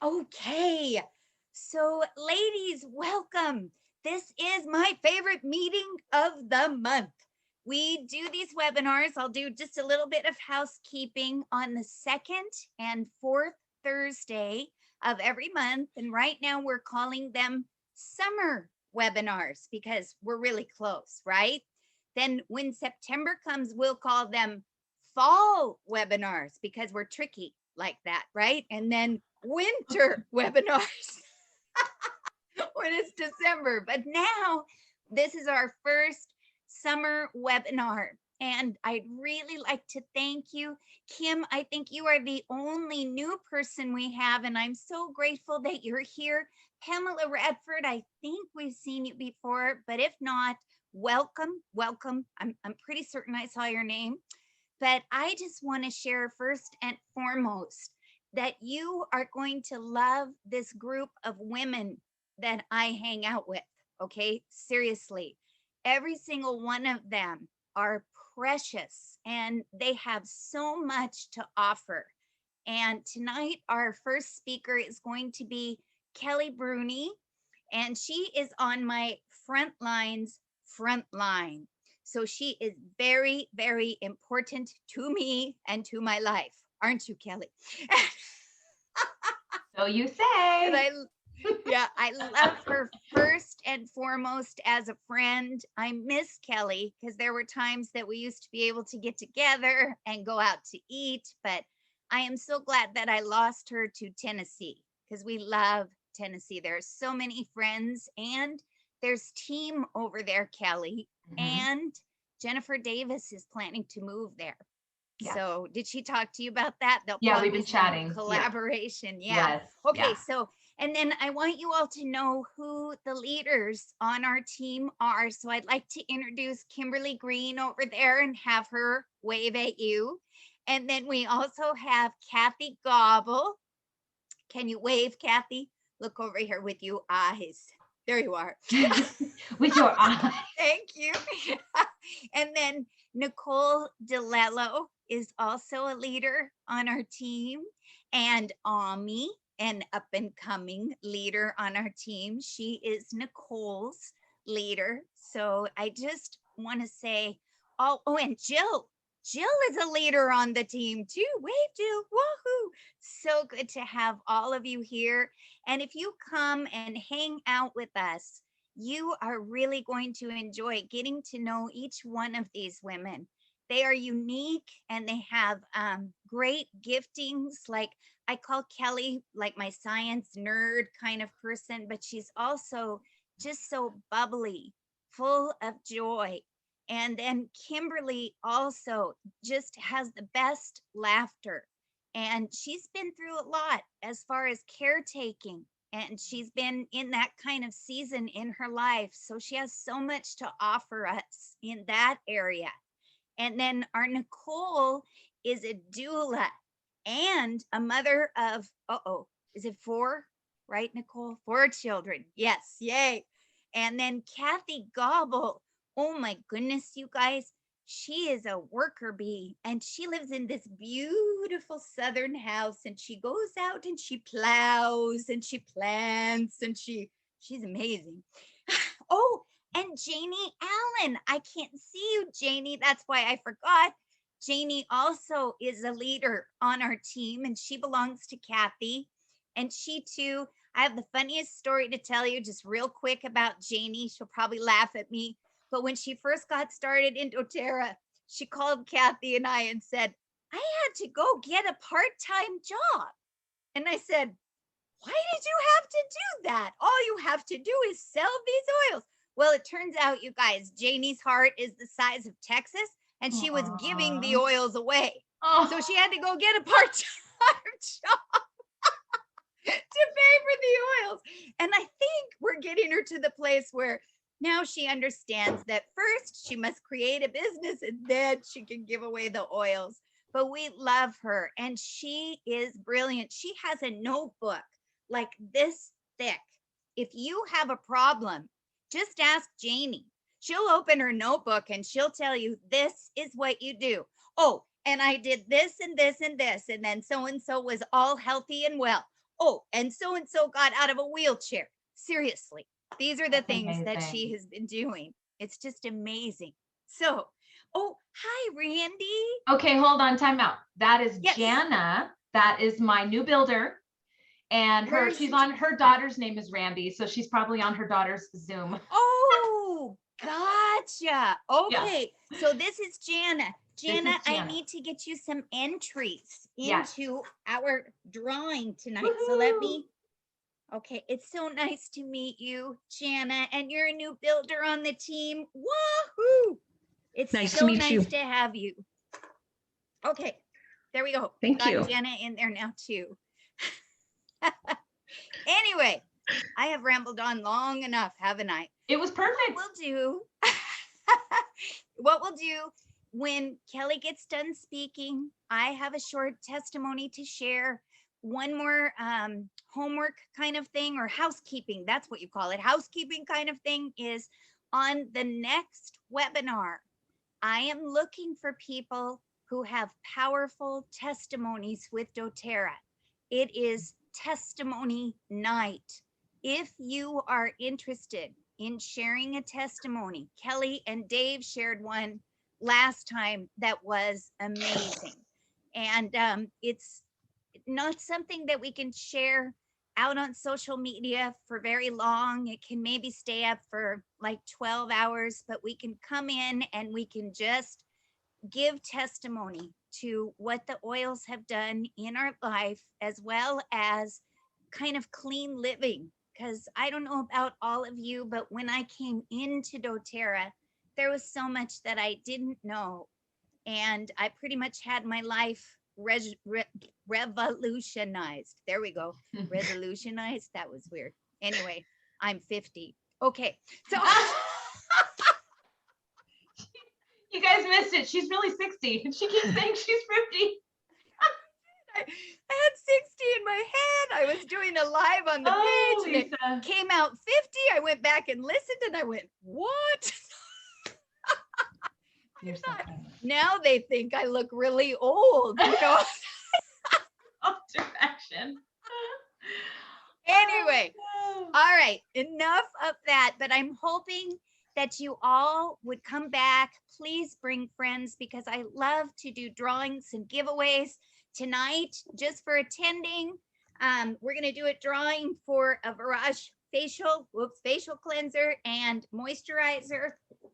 Okay. So, ladies, welcome. This is my favorite meeting of the month. We do these webinars. I'll do just a little bit of housekeeping on the second and fourth Thursday of every month. And right now we're calling them summer webinars because we're really close, right? Then when September comes, we'll call them fall webinars because we're tricky like that, right? And then winter webinars when it's December. But now this is our first summer webinar. And I'd really like to thank you. Kim, I think you are the only new person we have, and I'm so grateful that you're here. Pamela Radford, I think we've seen you before, but if not, welcome, welcome. I'm pretty certain I saw your name. But I just want to share first and foremost that you are going to love this group of women that I hang out with. Okay, seriously, every single one of them are precious and they have so much to offer. And tonight, our first speaker is going to be Kelly Bruni, and she is on my front line. So she is very, very important to me and to my life. Aren't you, Kelly? So you And say. yeah, I love her first and foremost as a friend. I miss Kelly because there were times that we used to be able to get together and go out to eat, but I am so glad that I lost her to Tennessee because we love Tennessee. There are so many friends, and there's team over there, Kelly, Mhm. and Jennifer Davis is planning to move there. Yes. So, did she talk to you about that? There'll Yeah, we've probably been be some chatting. Yep. collaboration. Yeah. Yes. Okay. Yeah. So, and then I want you all to know who the leaders on our team are. So, I'd like to introduce Kimberly Green over there and have her wave at you. And then we also have Kathy Gobble. Can you wave, Kathy? Look over here with you eyes. There you are. With your eyes. Thank you. And then Nicole DeLello is also a leader on our team, and Ami, an up and coming leader on our team. She is Nicole's leader. So I just want to say, oh, and Jill. Jill is a leader on the team too. Wave, Jill. Woohoo. So good to have all of you here. And if you come and hang out with us, you are really going to enjoy getting to know each one of these women. They are unique and they have great giftings. Like I call Kelly like my science nerd kind of person, but she's also just so bubbly, full of joy. And then Kimberly also just has the best laughter. And she's been through a lot as far as caretaking, and she's been in that kind of season in her life. So she has so much to offer us in that area. And then our Nicole is a doula and a mother of, is it four? Right, Nicole? Four children. Yes, yay. And then Kathy Gobble. Oh my goodness, you guys. She is a worker bee and she lives in this beautiful southern house, and she goes out and she plows and she plants and she's amazing. Oh, and Janie Allen. I can't see you, Janie. That's why I forgot. Janie also is a leader on our team, and she belongs to Kathy. And she too, I have the funniest story to tell you just real quick about Janie. She'll probably laugh at me. But when she first got started in doTERRA, she called Kathy and I and said, I had to go get a part time job. And I said, why did you have to do that? All you have to do is sell these oils. Well, it turns out, you guys, Janie's heart is the size of Texas, and she was giving the Aw. oils away. So Oh. she had to go get a part time job to pay for the oils. And I think we're getting her to the place where now she understands that first she must create a business and then she can give away the oils. But we love her and she is brilliant. She has a notebook like this thick. If you have a problem, just ask Janie. She'll open her notebook and she'll tell you this is what you do. Oh, and I did this and this and this, and then so and so was all healthy and well. Oh, and so got out of a wheelchair. Seriously, these are the That's things that amazing. she has been doing. It's just amazing. So, oh, hi, Randy. Okay, hold on, time out. That is Yes. Jana. That is my new builder. And Where's she's on, her daughter's name is Randy. So she's probably on her daughter's Zoom. Oh, gotcha. Yeah. Okay. So this is Jana. This is Jana, I Jana. need to get you some entries Yes. into our drawing tonight. So let me, okay. It's so nice to meet you, Jana, and you're a new builder on the team. Wahoo! It's Nice to so meet nice you. to have you. Okay, there we go. Thank Got you. Jana in there now too. Anyway, I have rambled on long enough, haven't I? It was perfect. What we'll do when Kelly gets done speaking, I have a short testimony to share. One more homework kind of thing, or housekeeping, that's what you call it. Housekeeping kind of thing is on the next webinar. I am looking for people who have powerful testimonies with doTERRA. It is testimony night. If you are interested in sharing a testimony, Kelly and Dave shared one last time that was amazing. And it's not something that we can share out on social media for very long. It can maybe stay up for like 12 hours, but we can come in and we can just give testimony to what the oils have done in our life, as well as kind of clean living. Because I don't know about all of you, but when I came into doTERRA, there was so much that I didn't know. And I pretty much had my life revolutionized. There we go. Resolutionized. That was weird. Anyway, I'm 50. Okay. So You guys missed it. She's really 60. And she keeps saying she's 50. I had 60 in my head. I was doing a live on the Oh, page and Lisa. it came out 50. I went back and listened and I went, what? You're so funny. Now they think I look really old, you know? Direction. Anyway, Oh, all right, enough of that. But I'm hoping that you all would come back. Please bring friends because I love to do drawings and giveaways tonight just for attending. We're going to do a drawing for a Virage facial cleanser and moisturizer.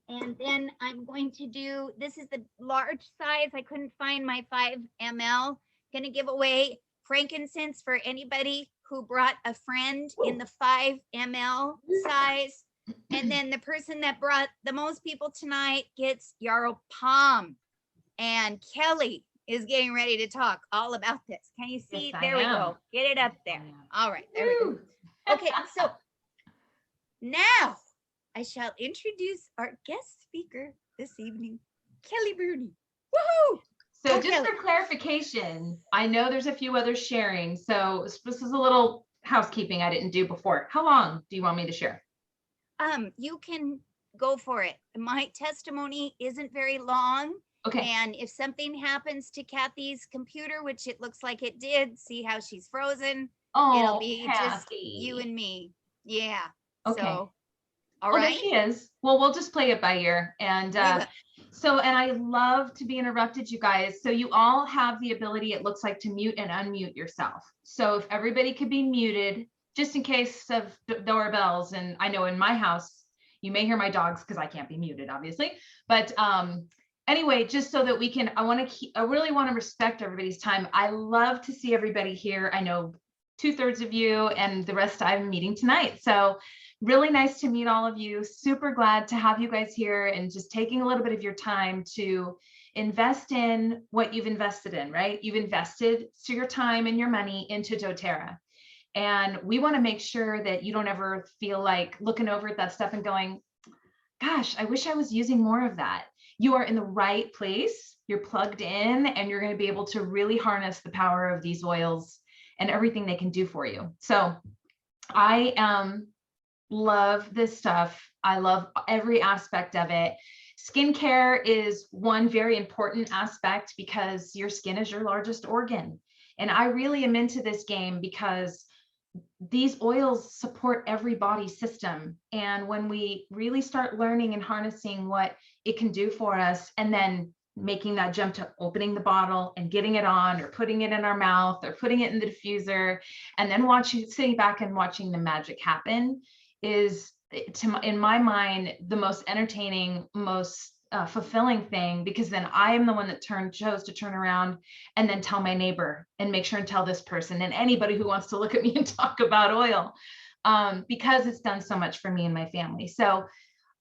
And then I'm going to do, this is the large size. I couldn't find my 5 ml. Going to give away frankincense for anybody who brought a friend in the 5 ml size. And then the person that brought the most people tonight gets Yarrow Palm. And Kelly is getting ready to talk all about this. Can you see? Yes, There we go. Get it up there. All right, there we go. Okay, so now I shall introduce our guest speaker this evening, Kelly Bruni. Woohoo! So Go, just Kelly. for clarification, I know there's a few others sharing. So this is a little housekeeping I didn't do before. How long do you want me to share? You can go for it. My testimony isn't very long. Okay. And if something happens to Kathy's computer, which it looks like it did, see how she's frozen, Oh, it'll be just Kathy. you and me. Yeah. Okay. So, all Well, right. there she is. Well, we'll just play it by ear. And so, and I love to be interrupted, you guys. So you all have the ability, it looks like, to mute and unmute yourself. So if everybody could be muted, just in case of doorbells. And I know in my house, you may hear my dogs because I can't be muted, obviously. But anyway, just so that we can, I really want to respect everybody's time. I love to see everybody here. I know 2/3 of you and the rest I'm meeting tonight. So really nice to meet all of you. Super glad to have you guys here and just taking a little bit of your time to invest in what you've invested in, right? You've invested your time and your money into doTERRA. And we want to make sure that you don't ever feel like looking over at that stuff and going, gosh, I wish I was using more of that. You are in the right place. You're plugged in and you're going to be able to really harness the power of these oils and everything they can do for you. So I love this stuff. I love every aspect of it. Skincare is one very important aspect because your skin is your largest organ. And I really am into this game because these oils support every body system. And when we really start learning and harnessing what it can do for us, and then making that jump to opening the bottle and getting it on, or putting it in our mouth, or putting it in the diffuser, and then sitting back and watching the magic happen, is, in my mind, the most entertaining, most fulfilling thing, because then I am the one that chose to turn around and then tell my neighbor, and make sure and tell this person, and anybody who wants to look at me and talk about oil, because it's done so much for me and my family. So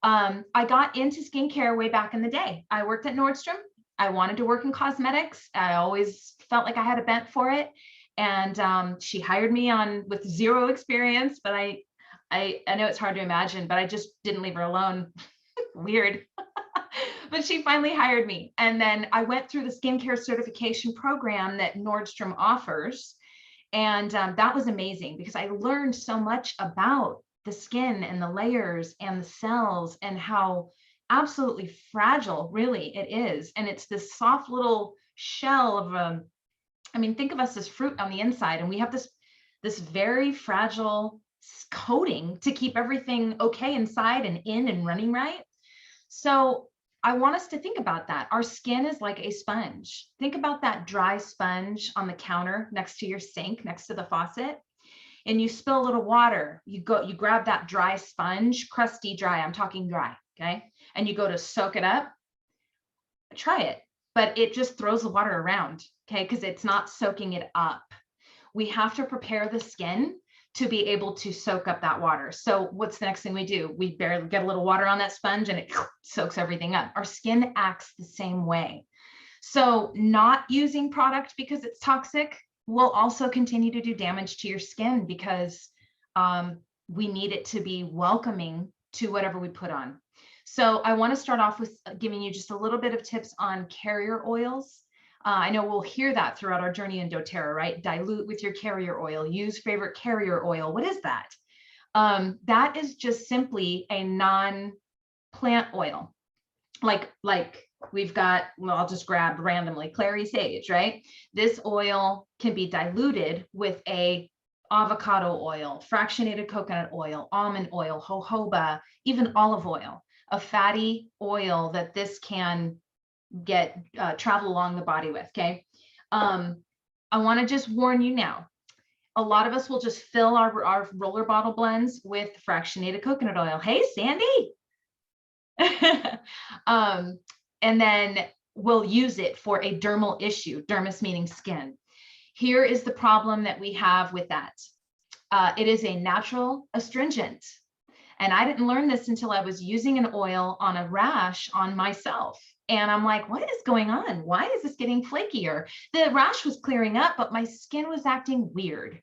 I got into skincare way back in the day. I worked at Nordstrom. I wanted to work in cosmetics. I always felt like I had a bent for it. And she hired me on with zero experience, but I know it's hard to imagine, but I just didn't leave her alone. Weird. But she finally hired me. And then I went through the skincare certification program that Nordstrom offers. And that was amazing, because I learned so much about the skin and the layers and the cells, and how absolutely fragile really it is. And it's this soft little shell of I mean, think of us as fruit on the inside, and we have this very fragile coating to keep everything okay inside and in and running right. So I want us to think about that. Our skin is like a sponge. Think about that dry sponge on the counter next to your sink, next to the faucet, and you spill a little water. You grab that dry sponge, crusty dry, I'm talking dry, okay? And you go to soak it up. Try it, but it just throws the water around, okay? Because it's not soaking it up. We have to prepare the skin to be able to soak up that water. So what's the next thing we do? We barely get a little water on that sponge and it soaks everything up. Our skin acts the same way. So not using product because it's toxic will also continue to do damage to your skin, because we need it to be welcoming to whatever we put on. So I want to start off with giving you just a little bit of tips on carrier oils. I know we'll hear that throughout our journey in doTERRA, right? Dilute with your carrier oil, use favorite carrier oil. What is that? That is just simply a non-plant oil. Like we've got, well, I'll just grab randomly clary sage, right? This oil can be diluted with a avocado oil, fractionated coconut oil, almond oil, jojoba, even olive oil, a fatty oil that this can get travel along the body with. Okay. I want to just warn you now, a lot of us will just fill our roller bottle blends with fractionated coconut oil. Hey, Sandy. And then we'll use it for a dermal issue, dermis meaning skin. Here is the problem that we have with that. It is a natural astringent. And I didn't learn this until I was using an oil on a rash on myself. And I'm like, what is going on? Why is this getting flakier? The rash was clearing up, but my skin was acting weird.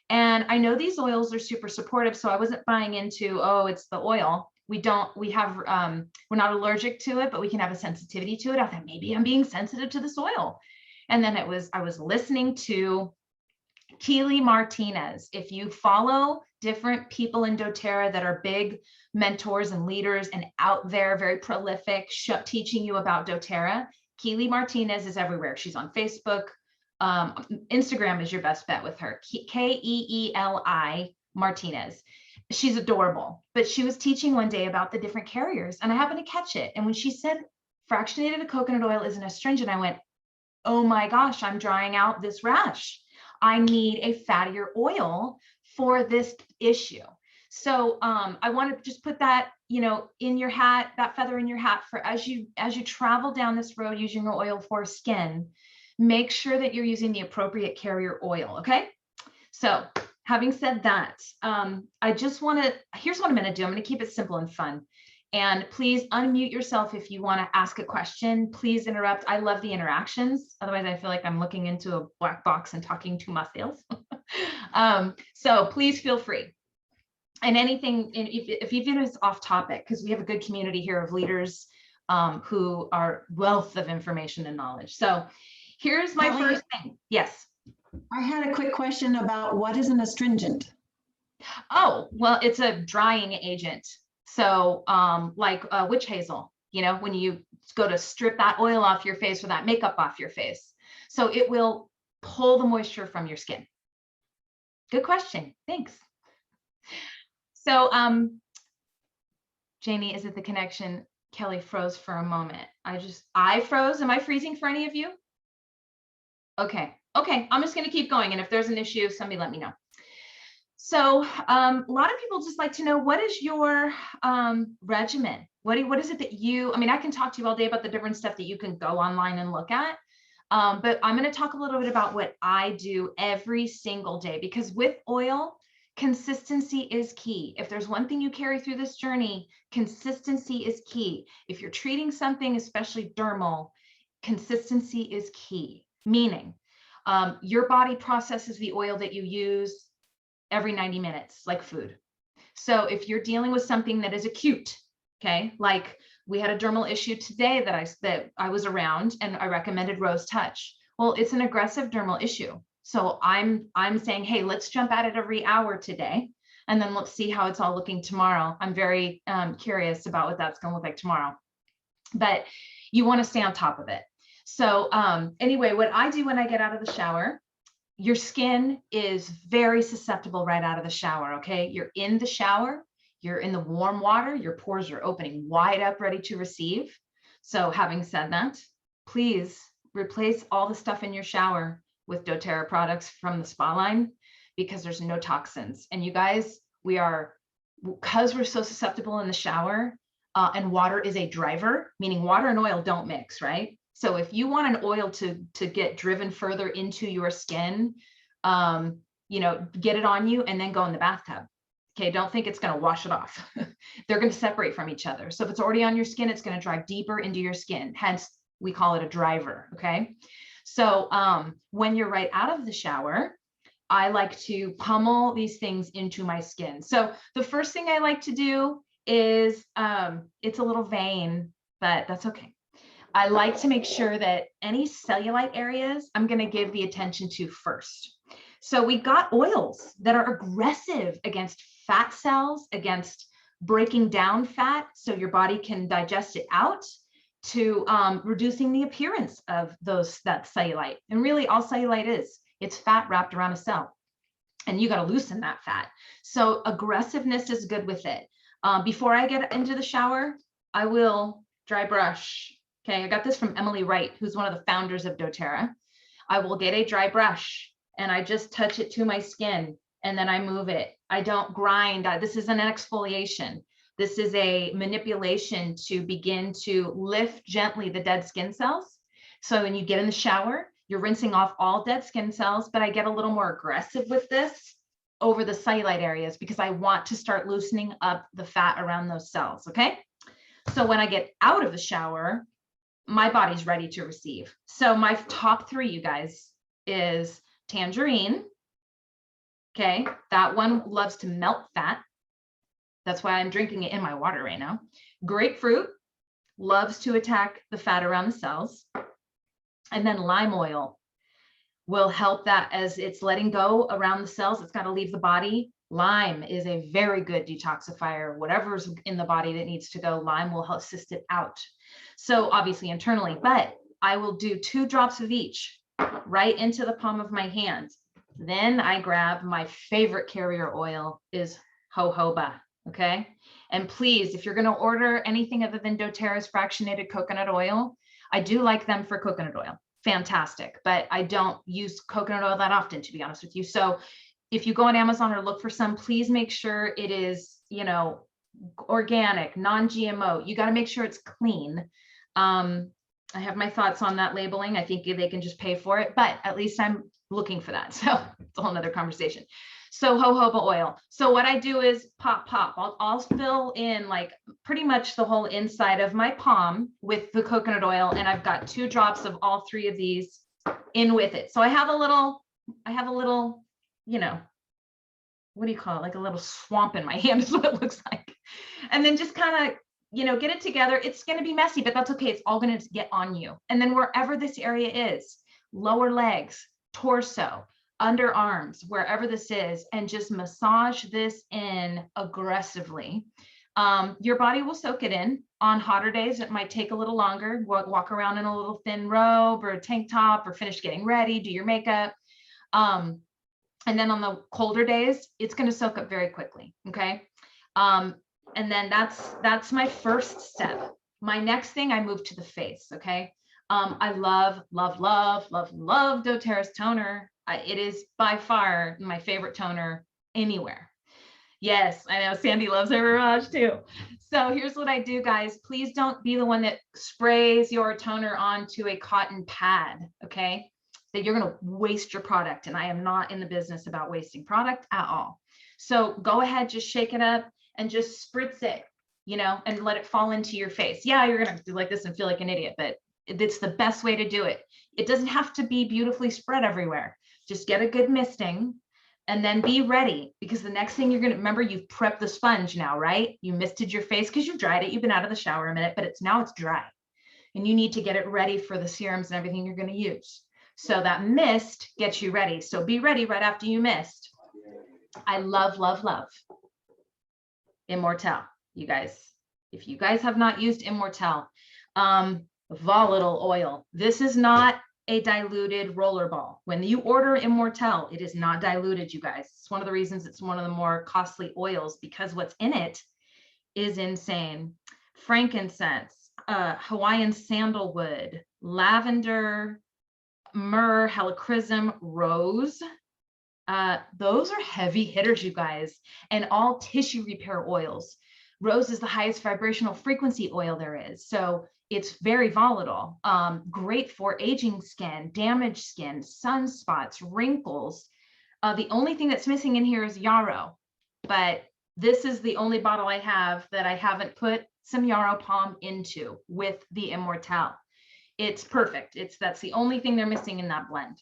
And I know these oils are super supportive, so I wasn't buying into, oh, it's the oil. We're not allergic to it, but we can have a sensitivity to it. I thought maybe I'm being sensitive to this oil. And then I was listening to Keely Martinez. If you follow different people in doTERRA that are big mentors and leaders and out there, very prolific, teaching you about doTERRA, Keely Martinez is everywhere. She's on Facebook. Instagram is your best bet with her. Keeli Martinez. She's adorable, but she was teaching one day about the different carriers, and I happened to catch it. And when she said fractionated coconut oil is an astringent, I went, oh my gosh, I'm drying out this rash. I need a fattier oil for this issue. So I want to just put that, in your hat, that feather in your hat for as you travel down this road using your oil for skin, make sure that you're using the appropriate carrier oil. Okay. So having said that, here's what I'm going to do. I'm going to keep it simple and fun. And please unmute yourself if you want to ask a question. Please interrupt. I love the interactions. Otherwise, I feel like I'm looking into a black box and talking to myself. So please feel free. And anything, if even if it's off topic, because we have a good community here of leaders who are wealth of information and knowledge. So here's my first thing. Yes. I had a quick question about what is an astringent? Oh, well, it's a drying agent. So like witch hazel, when you go to strip that oil off your face or that makeup off your face. So it will pull the moisture from your skin. Good question. Thanks. So, Janie, is it the connection? Kelly froze for a moment. I froze. Am I freezing for any of you? Okay. Okay. I'm just going to keep going. And if there's an issue, somebody let me know. So a lot of people just like to know, what is your regimen? What is it that I mean, I can talk to you all day about the different stuff that you can go online and look at. But I'm going to talk a little bit about what I do every single day, because with oil, consistency is key. If there's one thing you carry through this journey, consistency is key. If you're treating something, especially dermal, consistency is key, meaning your body processes the oil that you use every 90 minutes, like food. So if you're dealing with something that is acute, okay, like we had a dermal issue today that I was around, and I recommended Rose Touch. Well, it's an aggressive dermal issue. So I'm saying, hey, let's jump at it every hour today, and then let's see how it's all looking tomorrow. I'm very curious about what that's going to look like tomorrow. But you want to stay on top of it. So anyway, what I do when I get out of the shower, your skin is very susceptible right out of the shower, okay? You're in the shower, you're in the warm water, your pores are opening wide up, ready to receive. So having said that, please replace all the stuff in your shower with doTERRA products from the spa line, because there's no toxins. And you guys, because we're so susceptible in the shower, and water is a driver, meaning water and oil don't mix, right? So if you want an oil to get driven further into your skin, get it on you and then go in the bathtub. Okay, don't think it's going to wash it off. They're going to separate from each other. So if it's already on your skin, it's going to drive deeper into your skin. Hence, we call it a driver. Okay. So when you're right out of the shower, I like to pummel these things into my skin. So the first thing I like to do is, it's a little vain, but that's okay. I like to make sure that any cellulite areas I'm going to give the attention to first. So we got oils that are aggressive against fat cells, against breaking down fat so your body can digest it out, to reducing the appearance of that cellulite. And really all cellulite is, it's fat wrapped around a cell, and you got to loosen that fat. So aggressiveness is good with it. Before I get into the shower, I will dry brush. Okay, I got this from Emily Wright, who's one of the founders of doTERRA. I will get a dry brush and I just touch it to my skin, and then I move it. I don't grind. This isn't an exfoliation. This is a manipulation to begin to lift gently the dead skin cells. So when you get in the shower, you're rinsing off all dead skin cells, but I get a little more aggressive with this over the cellulite areas because I want to start loosening up the fat around those cells, okay? So when I get out of the shower, my body's ready to receive. So my top three, you guys, is tangerine. Okay, that one loves to melt fat. That's why I'm drinking it in my water right now. Grapefruit loves to attack the fat around the cells. And then lime oil will help that as it's letting go around the cells. It's got to leave the body. Lime is a very good detoxifier. Whatever's in the body that needs to go, lime will help assist it out. So obviously internally, but I will do 2 drops of each right into the palm of my hand. Then I grab my favorite carrier oil is jojoba. Okay. And please, if you're going to order anything other than doTERRA's fractionated coconut oil, I do like them for coconut oil. Fantastic. But I don't use coconut oil that often, to be honest with you. So if you go on Amazon or look for some, please make sure it is, organic, non-GMO. You got to make sure it's clean. I have my thoughts on that labeling. I think they can just pay for it, but at least I'm looking for that. So it's a whole nother conversation. So jojoba oil. So what I do is pop. I'll fill in like pretty much the whole inside of my palm with the coconut oil. And I've got 2 drops of all 3 of these in with it. So I have a little, what do you call it? Like a little swamp in my hand is what it looks like. And then just kind of, get it together. It's going to be messy, but that's okay. It's all going to get on you. And then wherever this area is, lower legs, torso, underarms, wherever this is, and just massage this in aggressively. Your body will soak it in. On hotter days, it might take a little longer. Walk around in a little thin robe or a tank top or finish getting ready, do your makeup. And then on the colder days, it's going to soak up very quickly. Okay. And then that's my first step. My next thing, I move to the face. Okay. I love doTERRA's toner. It is by far my favorite toner anywhere. Yes, I know Sandy loves her Mirage too. So here's what I do, guys. Please don't be the one that sprays your toner onto a cotton pad, okay? That you're gonna waste your product. And I am not in the business about wasting product at all. So go ahead, just shake it up and just spritz it, you know, and let it fall into your face. Yeah, you're gonna do like this and feel like an idiot, but it's the best way to do it. It doesn't have to be beautifully spread everywhere. Just get a good misting. And then be ready, because the next thing you're going to remember, you've prepped the sponge now, right? You misted your face because you dried it. You've been out of the shower a minute, but now it's dry. And you need to get it ready for the serums and everything you're going to use. So that mist gets you ready. So be ready right after you mist. I love Immortelle. You guys, if you guys have not used Immortelle, volatile oil. This is not a diluted roller ball. When you order Immortelle, it is not diluted, you guys. It's one of the reasons it's one of the more costly oils, because what's in it is insane. Frankincense, Hawaiian sandalwood, lavender, myrrh, helichrysum, rose. Those are heavy hitters, you guys, and all tissue repair oils. Rose is the highest vibrational frequency oil there is. So it's very volatile, great for aging skin, damaged skin, sunspots, wrinkles. The only thing that's missing in here is yarrow, but this is the only bottle I have that I haven't put some yarrow palm into with the Immortelle. It's perfect. That's the only thing they're missing in that blend.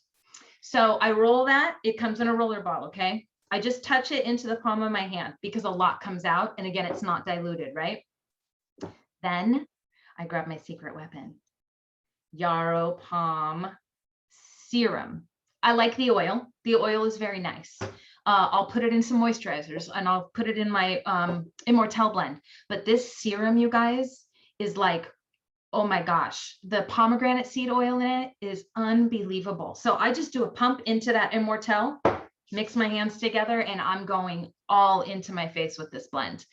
So I roll that. It comes in a roller ball, okay? I just touch it into the palm of my hand because a lot comes out. And again, it's not diluted, right? Then I grab my secret weapon, yarrow palm serum. I like the oil. The oil is very nice. I'll put it in some moisturizers and I'll put it in my Immortelle blend. But this serum, you guys, is like, oh my gosh, the pomegranate seed oil in it is unbelievable. So I just do a pump into that Immortelle, mix my hands together, and I'm going all into my face with this blend.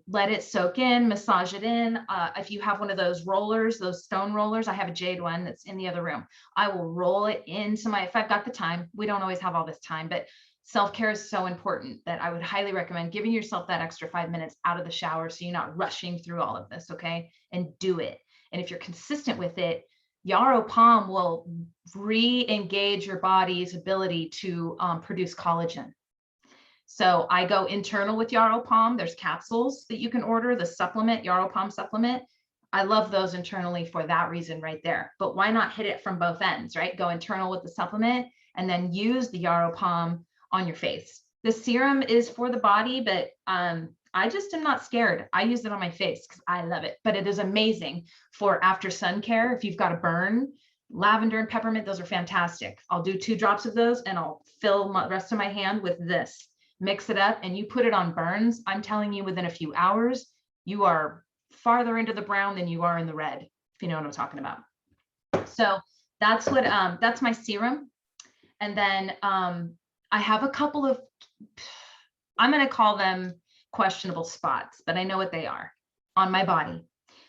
Let it soak in, massage it in. If you have one of those rollers, those stone rollers, I have a jade one that's in the other room. I will roll it into if I've got the time. We don't always have all this time, but self-care is so important that I would highly recommend giving yourself that extra 5 minutes out of the shower so you're not rushing through all of this, okay? And do it. And if you're consistent with it, yarrow palm will re-engage your body's ability to produce collagen. So I go internal with yarrow palm. There's capsules that you can order, the supplement, yarrow palm supplement. I love those internally for that reason right there. But why not hit it from both ends, right? Go internal with the supplement and then use the yarrow palm on your face. The serum is for the body, but I just am not scared. I use it on my face because I love it. But it is amazing for after sun care. If you've got a burn, lavender and peppermint, those are fantastic. I'll do 2 drops of those and I'll fill the rest of my hand with this. Mix it up and you put it on burns. I'm telling you, within a few hours, you are farther into the brown than you are in the red, if you know what I'm talking about. So that's what, that's my serum. And then I have a couple of, I'm going to call them questionable spots, but I know what they are on my body.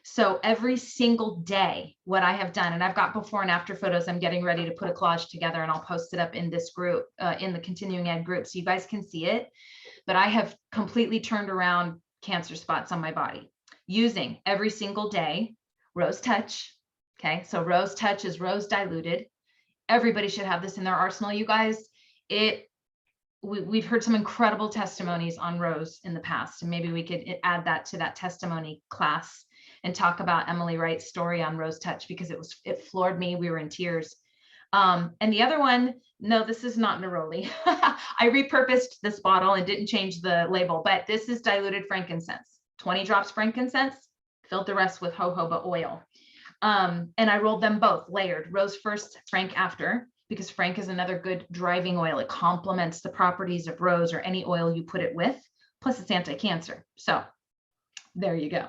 So every single day, what I have done, and I've got before and after photos, I'm getting ready to put a collage together and I'll post it up in this group, in the continuing ed group, so you guys can see it. But I have completely turned around cancer spots on my body using every single day Rose Touch. Okay, so Rose Touch is rose diluted. Everybody should have this in their arsenal, you guys. We've heard some incredible testimonies on Rose in the past, and maybe we could add that to that testimony class and talk about Emily Wright's story on Rose Touch, because it floored me. We were in tears. And the other one, no, this is not neroli. I repurposed this bottle and didn't change the label, but this is diluted frankincense, 20 drops frankincense, filled the rest with jojoba oil. And I rolled them both layered, rose first, frank after, because frank is another good driving oil. It complements the properties of rose or any oil you put it with, plus it's anti-cancer. So there you go.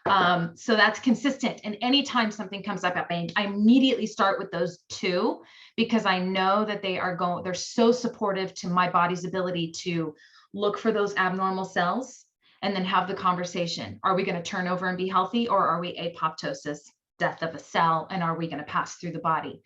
So that's consistent. And anytime something comes up, I immediately start with those two, because I know that they're so supportive to my body's ability to look for those abnormal cells and then have the conversation. Are we going to turn over and be healthy, or are we apoptosis, death of a cell, and are we going to pass through the body?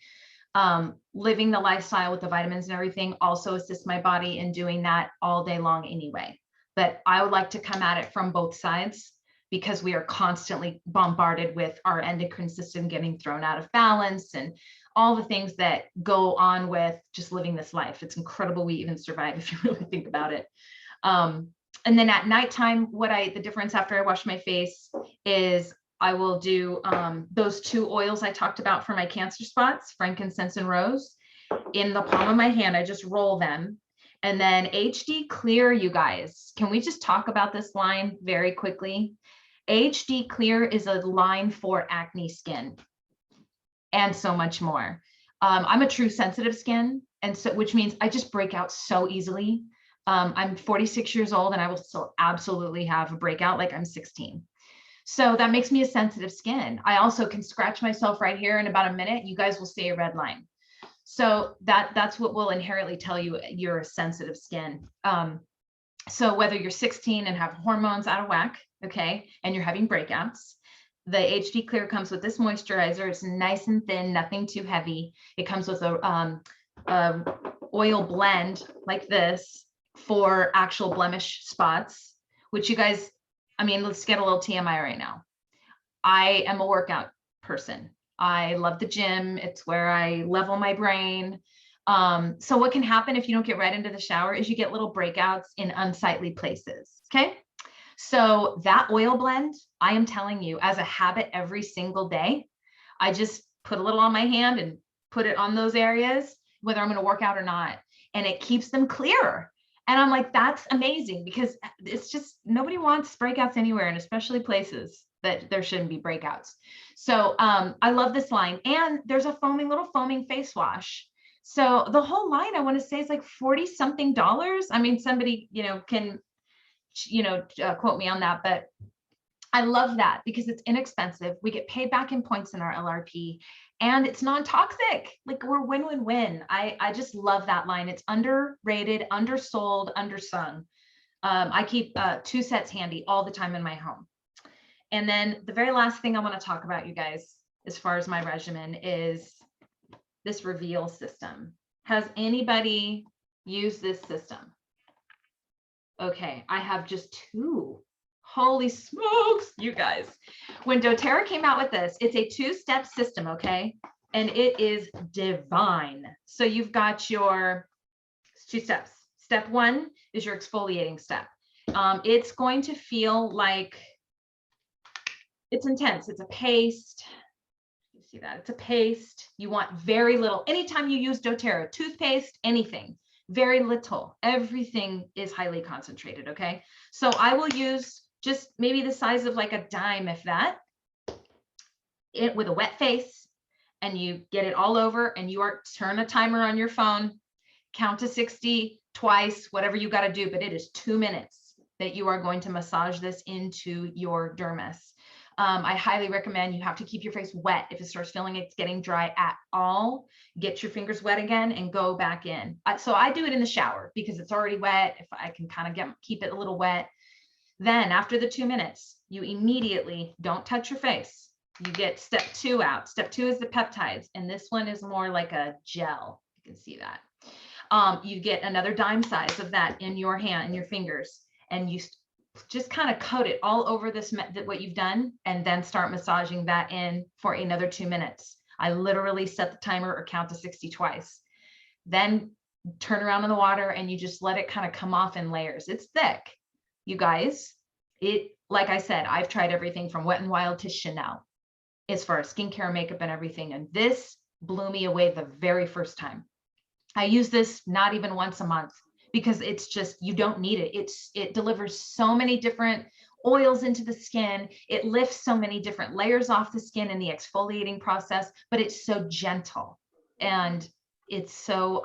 Living the lifestyle with the vitamins and everything also assists my body in doing that all day long anyway. But I would like to come at it from both sides, because we are constantly bombarded with our endocrine system getting thrown out of balance and all the things that go on with just living this life. It's incredible we even survive, if you really think about it. And then at nighttime, the difference after I wash my face is I will do those 2 oils I talked about for my cancer spots, frankincense and rose, in the palm of my hand. I just roll them. And then HD Clear, you guys, can we just talk about this line very quickly? HD Clear is a line for acne skin and so much more. I'm a true sensitive skin, and so, which means I just break out so easily. I'm 46 years old and I will still absolutely have a breakout like I'm 16. So that makes me a sensitive skin. I also can scratch myself right here in about a minute. You guys will see a red line. So that's what will inherently tell you you're a sensitive skin. So whether you're 16 and have hormones out of whack, okay, and you're having breakouts, the HD Clear comes with this moisturizer. It's nice and thin, nothing too heavy. It comes with a oil blend like this for actual blemish spots, which you guys, I mean, let's get a little TMI right now. I am a workout person. I love the gym. It's where I level my brain. So what can happen if you don't get right into the shower is you get little breakouts in unsightly places. Okay. So that oil blend, I am telling you, as a habit every single day, I just put a little on my hand and put it on those areas, whether I'm going to work out or not. And it keeps them clearer. And I'm like, that's amazing, because it's just, nobody wants breakouts anywhere, and especially places that there shouldn't be breakouts. So I love this line. And there's a little foaming face wash. So the whole line, I want to say, is like $40-something. I mean, somebody, can, quote me on that, but I love that because it's inexpensive. We get paid back in points in our LRP, and it's non-toxic. Like, we're win-win-win. I just love that line. It's underrated, undersold, undersung. I keep 2 sets handy all the time in my home. And then the very last thing I want to talk about, you guys, as far as my regimen, is this Reveal system. Has anybody used this system? Okay, I have just 2. Holy smokes, you guys. When doTERRA came out with this, it's a 2-step system, okay? And it is divine. So you've got your 2 steps. Step 1 is your exfoliating step. It's going to feel like it's intense. It's a paste. You see that? It's a paste. You want very little. Anytime you use doTERRA, toothpaste, anything, very little. Everything is highly concentrated, okay? So I will use just maybe the size of like a dime, if that, it with a wet face, and you get it all over, and turn a timer on your phone, count to 60 twice, whatever you got to do, but it is 2 minutes that you are going to massage this into your dermis. I highly recommend, you have to keep your face wet. If it starts feeling it's getting dry at all, get your fingers wet again and go back in. So I do it in the shower because it's already wet. If I can kind of keep it a little wet. Then after the 2 minutes, you immediately don't touch your face. You get step 2 out. Step 2 is the peptides. And this one is more like a gel. You can see that. You get another dime size of that in your hand, in your fingers, and you just kind of coat it all over what you've done, and then start massaging that in for another 2 minutes. I literally set the timer or count to 60 twice. Then turn around in the water and you just let it kind of come off in layers. It's thick. You guys, like I said, I've tried everything from Wet n Wild to Chanel as far as skincare, makeup, and everything. And this blew me away the very first time. I use this not even once a month because it's just, you don't need it. It delivers so many different oils into the skin. It lifts so many different layers off the skin in the exfoliating process, but it's so gentle and it's so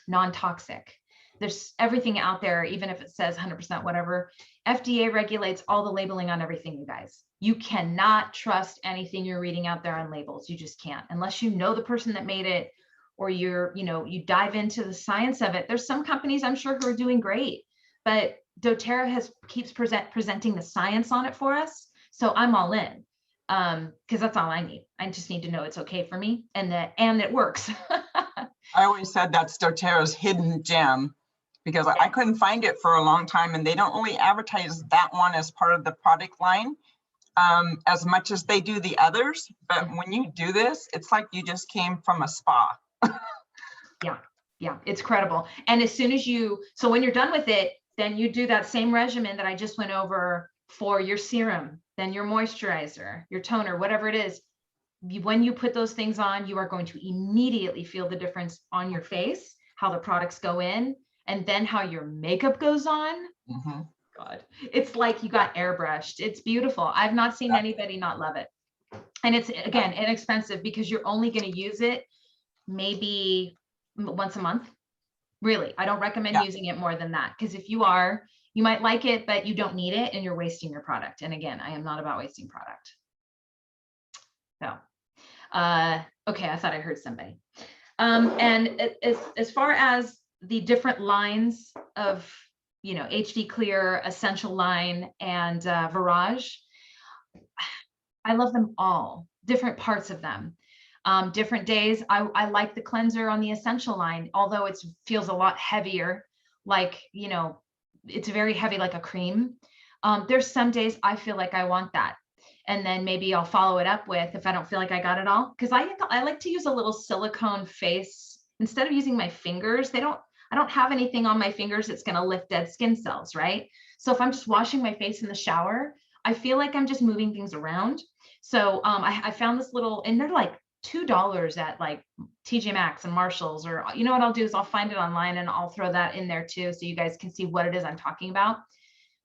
non-toxic. there's everything out there, even if it says 100% whatever, FDA regulates all the labeling on everything, you guys. You cannot trust anything you're reading out there on labels. You just can't, unless you know the person that made it, or you dive into the science of it. There's some companies I'm sure who are doing great, but doTERRA keeps presenting the science on it for us. So I'm all in, because that's all I need. I just need to know it's okay for me and that it works. I always said that's doTERRA's hidden gem, because I couldn't find it for a long time, and they don't really advertise that one as part of the product line as much as they do the others. But when you do this, it's like you just came from a spa. Yeah, it's credible. And as soon as so when you're done with it, then you do that same regimen that I just went over for your serum, then your moisturizer, your toner, whatever it is. When you put those things on, you are going to immediately feel the difference on your face, how the products go in, and then how your makeup goes on. Mm-hmm. God, it's like you got airbrushed. It's beautiful. I've not seen anybody not love it. And it's, again, inexpensive, because you're only going to use it maybe once a month. Really, I don't recommend using it more than that, because if you are, you might like it, but you don't need it and you're wasting your product. And again, I am not about wasting product. No. Okay, I thought I heard somebody. And as far as the different lines of, HD Clear, Essential line, and Virage, I love them all, different parts of them. Different days. I like the cleanser on the Essential line, although it feels a lot heavier, like, it's very heavy, like a cream. There's some days I feel like I want that. And then maybe I'll follow it up with, if I don't feel like I got it all, because I like to use a little silicone face instead of using my fingers. I don't have anything on my fingers that's going to lift dead skin cells, right? So if I'm just washing my face in the shower, I feel like I'm just moving things around. So I found this little, and they're like $2 at like TJ Maxx and Marshalls, or what I'll do is I'll find it online and I'll throw that in there too, so you guys can see what it is I'm talking about.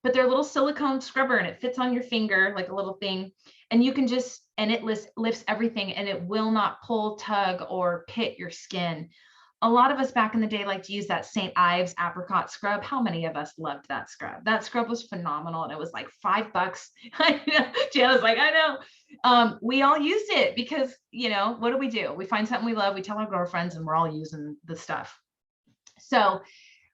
But they're a little silicone scrubber, and it fits on your finger like a little thing, and you can and it lifts everything, and it will not pull, tug, or pit your skin. A lot of us back in the day like to use that St. Ives apricot scrub. How many of us loved that scrub? That scrub was phenomenal, and it was like $5. Jana's like, I know. We all used it because, what do? We find something we love, we tell our girlfriends, and we're all using the stuff. So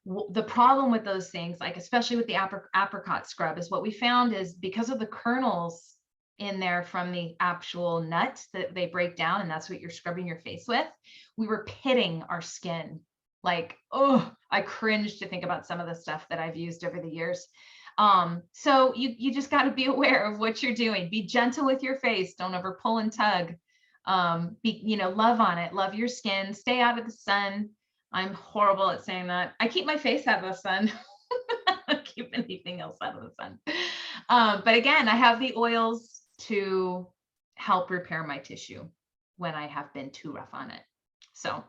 the problem with those things, like especially with the apricot scrub, is what we found is because of the kernels in there from the actual nut that they break down, and that's what you're scrubbing your face with, we were pitting our skin. Like, oh, I cringe to think about some of the stuff that I've used over the years. So you just got to be aware of what you're doing. Be gentle with your face. Don't ever pull and tug. Love on it. Love your skin. Stay out of the sun. I'm horrible at saying that. I keep my face out of the sun. I don't keep anything else out of the sun. But again, I have the oils to help repair my tissue when I have been too rough on it. So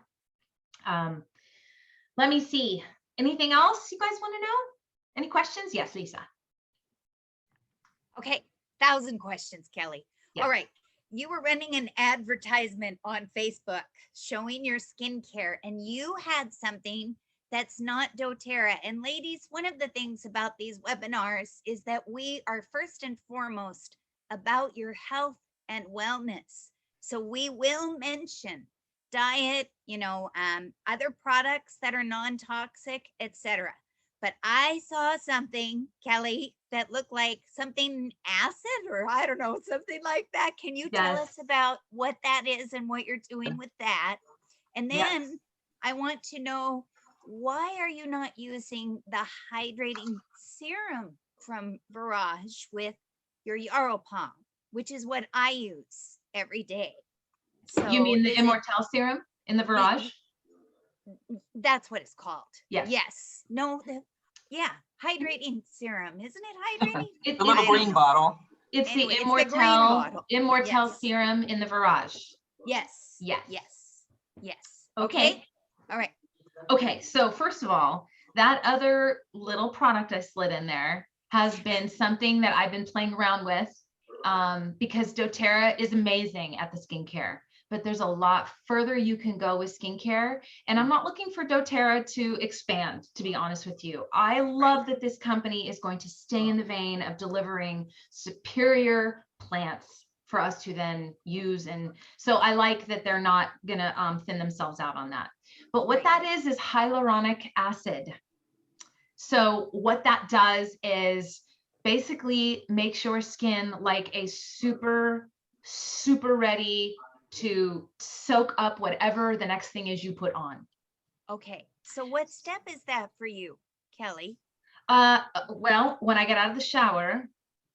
let me see. Anything else you guys want to know? Any questions? Yes, Lisa. Okay, 1,000 questions, Kelly. Yeah. All right. You were running an advertisement on Facebook showing your skincare, and you had something that's not doTERRA. And ladies, one of the things about these webinars is that we are first and foremost about your health and wellness. So we will mention diet, other products that are non-toxic, etc. But I saw something, Kelly, that looked like something acid, or I don't know, something like that. Can you tell us about what that is and what you're doing with that? And then I want to know, why are you not using the hydrating serum from Virage with your Yaropalm, which is what I use every day? So you mean the Immortelle serum in the Virage? That's what it's called. Yes. No. Hydrating serum, isn't it hydrating? It's the little green bottle. It's anyway, the Immortelle serum in the Virage. Yes. Okay. All right. Okay. So first of all, that other little product I slid in there has been something that I've been playing around with because doTERRA is amazing at the skincare. but there's a lot further you can go with skincare. And I'm not looking for doTERRA to expand, to be honest with you. I love that this company is going to stay in the vein of delivering superior plants for us to then use. And so I like that they're not gonna thin themselves out on that. But what that is hyaluronic acid. So what that does is basically makes your skin like a super ready to soak up whatever the next thing is you put on. Okay. So what step is that for you, Kelly? Well, when I get out of the shower,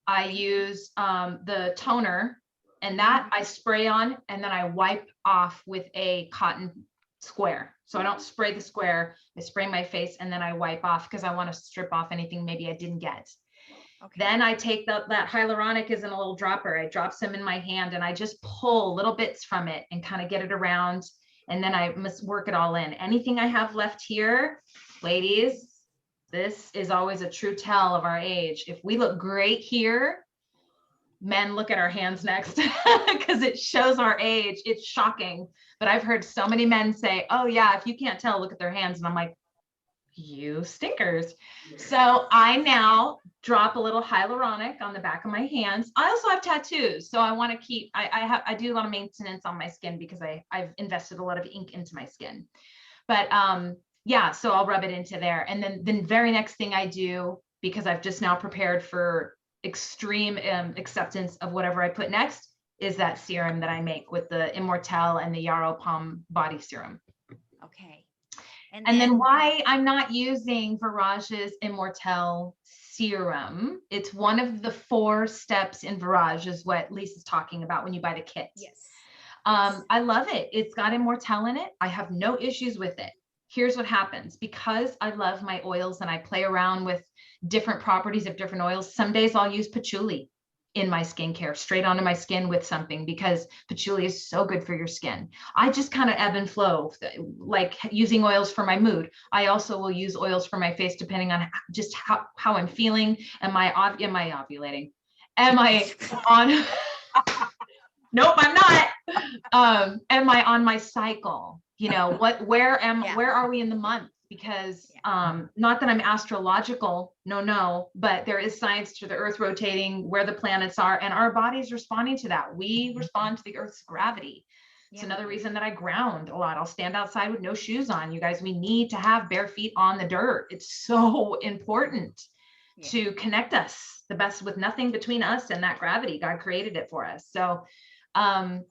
I use the toner, and that I spray on, and then I wipe off with a cotton square. So I don't spray the square, I spray my face, and then I wipe off because I want to strip off anything maybe I didn't get. Okay. Then I take that hyaluronic is in a little dropper. I drop some in my hand and I just pull little bits from it and kind of get it around. And then I must work it all in. Anything I have left here, ladies, this is always a true tell of our age. If we look great here, men look at our hands next because it shows our age. It's shocking. But I've heard so many men say, oh yeah, if you can't tell, look at their hands. And I'm like, you stinkers. So I now drop a little hyaluronic on the back of my hands. I also have tattoos. So I want to keep, I do a lot of maintenance on my skin because I've invested a lot of ink into my skin. But yeah, so I'll rub it into there. And then the very next thing I do, because I've just now prepared for extreme acceptance of whatever I put next, is that serum that I make with the Immortelle and the Yarrow Palm body serum. Okay. And then why I'm not using Virage's Immortelle serum. It's one of the 4 steps in Virage is what Lisa's talking about when you buy the kit. Yes. I love it. It's got Immortelle in it. I have no issues with it. Here's what happens. Because I love my oils and I play around with different properties of different oils, some days I'll use patchouli in my skincare, straight onto my skin with something, because patchouli is so good for your skin. I just kind of ebb and flow, like using oils for my mood. I also will use oils for my face, depending on just how I'm feeling. Am I ovulating? Am I on? Nope, I'm not. Am I on my cycle? You know, where are we in the month? Because not that I'm astrological, no, but there is science to the earth rotating, where the planets are, and our body's responding to that. We respond to the earth's gravity. It's another reason that I ground a lot. I'll stand outside with no shoes on. You guys, we need to have bare feet on the dirt. It's so important to connect us the best, with nothing between us and that gravity. God created it for us. So the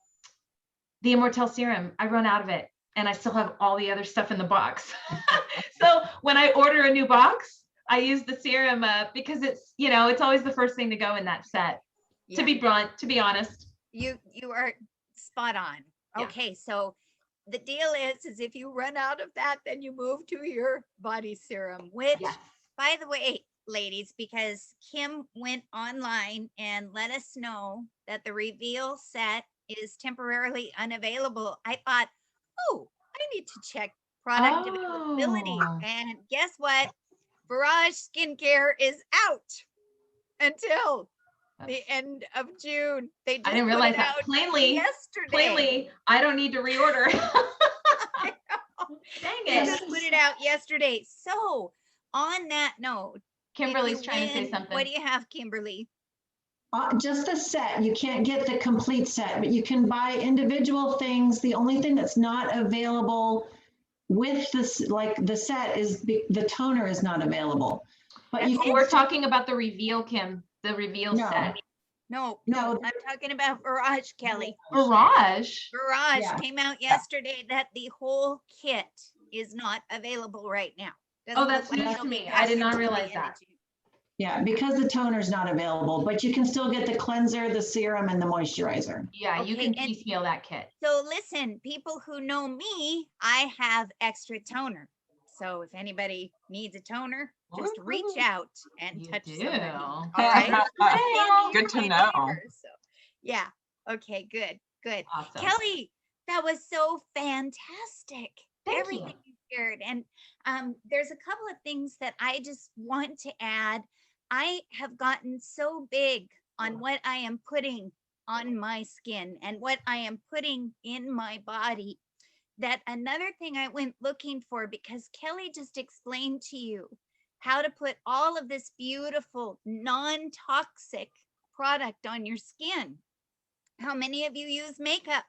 Immortelle serum, I run out of it. And I still have all the other stuff in the box. So when I order a new box, I use the serum because it's, you know, it's always the first thing to go in that set. Yeah. To be blunt, to be honest. You are spot on. Okay, so the deal is if you run out of that, then you move to your body serum, which, by the way, ladies, because Kim went online and let us know that the Reveal set is temporarily unavailable, I thought, oh, I need to check product availability. And guess what? Virage Skincare is out until the end of June. They just I didn't realize that. Plainly, I don't need to reorder. Dang it. They just put it out yesterday. So on that note, Kimberly's trying to say something. What do you have, Kimberly? Just a set. You can't get the complete set, but you can buy individual things. The only thing that's not available with this, like the set, is the toner is not available. But we're talking about the Reveal, Kim, the Reveal set. No, I'm talking about Virage, Kelly. Virage came out yesterday that the whole kit is not available right now. That's news to me. I did not realize that. Yeah, because the toner is not available, but you can still get the cleanser, the serum, and the moisturizer. Yeah, you can piecemeal that kit. So listen, people who know me, I have extra toner. So if anybody needs a toner, just reach out and touch somebody. All right. Good to know. So, yeah. Okay, good. Awesome. Kelly, that was so fantastic. Everything you shared. And there's a couple of things that I just want to add. I have gotten so big on what I am putting on my skin and what I am putting in my body. That another thing I went looking for, because Kelly just explained to you how to put all of this beautiful non-toxic product on your skin. How many of you use makeup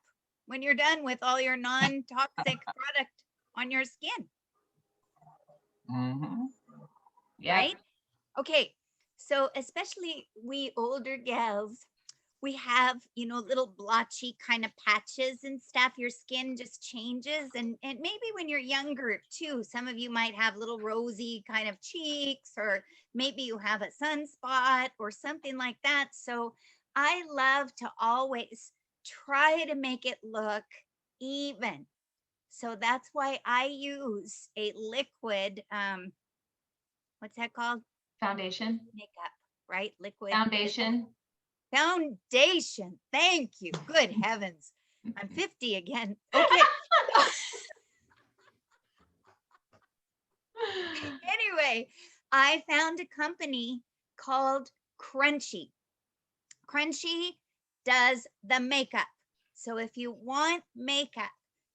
when you're done with all your non-toxic product on your skin? Mhm. Yeah. Right? Okay, so especially we older gals, we have, you know, little blotchy kind of patches and stuff. Your skin just changes. And maybe when you're younger too, some of you might have little rosy kind of cheeks, or maybe you have a sunspot or something like that. So I love to always try to make it look even. So that's why I use a liquid, what's that called? Foundation. Makeup, right? Liquid Foundation. foundation. Thank you. Good heavens. I'm 50 again. Okay. Anyway, I found a company called Crunchy. Crunchy does the makeup. So if you want makeup,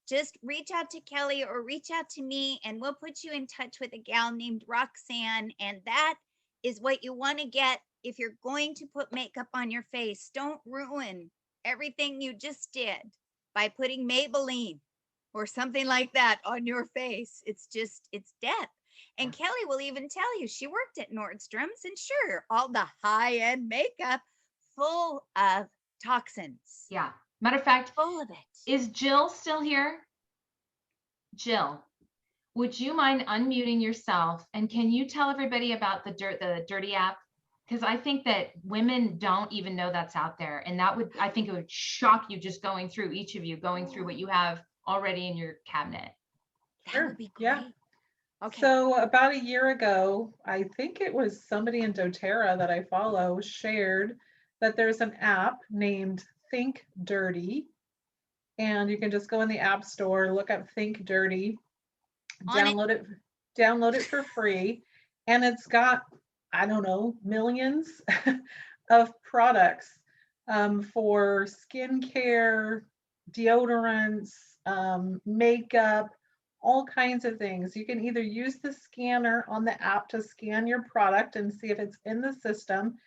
just reach out to Kelly or reach out to me, and we'll put you in touch with a gal named Roxanne. And that is what you want to get if you're going to put makeup on your face. Don't ruin everything you just did by putting Maybelline or something like that on your face. It's just, it's death. And Kelly will even tell you she worked at Nordstrom's, and sure, all the high end makeup full of toxins. Yeah. Matter of fact, Full of it. is Jill still here? Jill, would you mind unmuting yourself? And can you tell everybody about the Dirty app? Because I think that women don't even know that's out there. And that would, I think it would shock you just going through, each of you going through what you have already in your cabinet. That Sure, would be great. yeah. Okay. So about a year ago, I think it was somebody in doTERRA that I follow shared that there's an app named Think Dirty. And you can just go in the App Store, look up Think Dirty, On it. download it for free. And it's got, I don't know, millions of products for skincare, deodorants, makeup, all kinds of things. You can either use the scanner on the app to scan your product and see if it's in the system,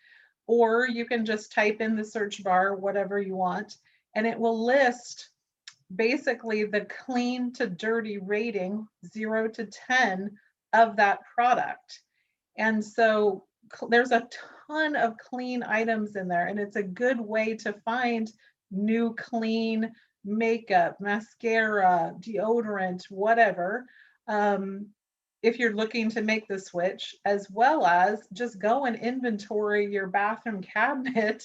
or you can just type in the search bar whatever you want, and it will list basically the clean to dirty rating, 0 to 10, of that product. And so there's a ton of clean items in there, and it's a good way to find new clean makeup, mascara, deodorant, whatever, if you're looking to make the switch, as well as just go and inventory your bathroom cabinet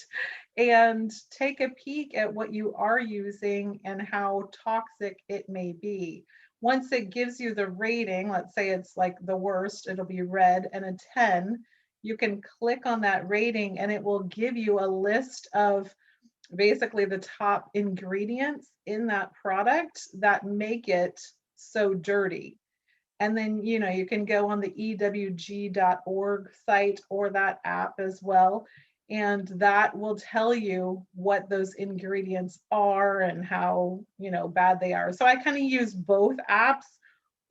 and take a peek at what you are using and how toxic it may be. Once it gives you the rating, let's say it's like the worst, it'll be red and a 10, you can click on that rating and it will give you a list of basically the top ingredients in that product that make it so dirty. And then, you know, you can go on the ewg.org site or that app as well. And that will tell you what those ingredients are and how, you know, bad they are. So I kind of use both apps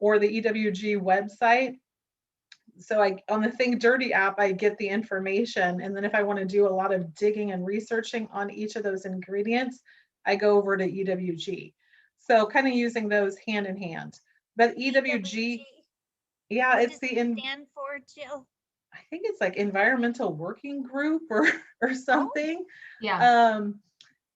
or the EWG website. So on the Think Dirty app, I get the information. And then if I want to do a lot of digging and researching on each of those ingredients, I go over to EWG. So kind of using those hand in hand. But EWG, yeah, What it's does the it stand for, Jill? I think it's like Environmental Working Group or something. Yeah.